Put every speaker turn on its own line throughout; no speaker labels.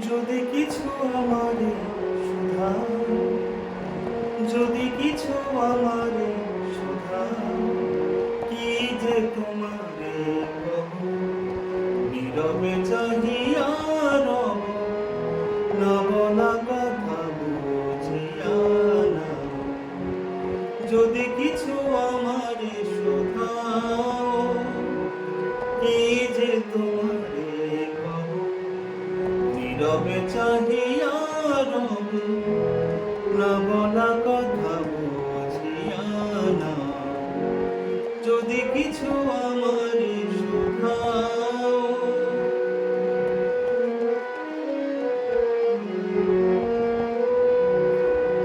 যদি কিছু আমারে শুধাও, যদি কিছু আমারে শুধাও, কি যে তোমারে কহ, নীরবে চাহিয়া রব, নব না কথা বুঝিয়া নাও। যদি কিছু আমারে শুধাও, কি যে তোমারে কহ, নীরবে চাহিয়া রব, নব না কথা বুঝিয়া নাও। যদি কিছু আমারে শুধাও,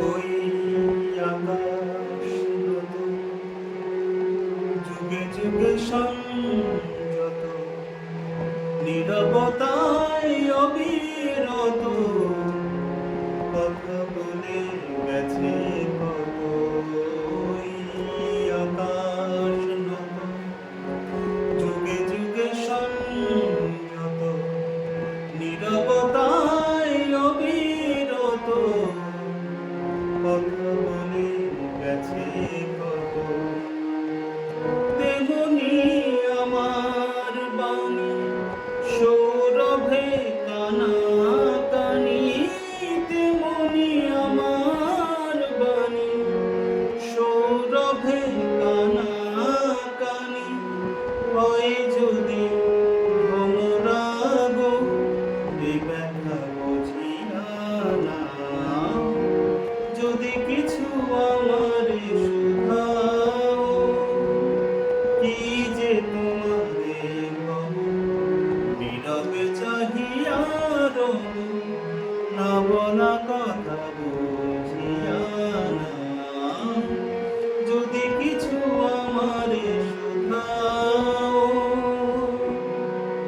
ওই আকাশ নদী যুগে যুগে সংযত, নীরবতায় অবিরত, কথা বলে গেছে কত। ওই আকাশ নত যুগে যুগে সংযত, নীরবতায় অবিরত, কথা বলে গেছে কত। তেমনি আমার বাণী সৌরভে কানা কানি, তেমনি আমার বাণী সৌরভে কানা কানি। হয় যদি ভ্রমরাগ, এই ব্যথা বুঝিয়া নাও। যদি কিছু আমারে শুধাও, কি যে তোমারে কহ, নীরবে চাহিয়া রব, নব না কথা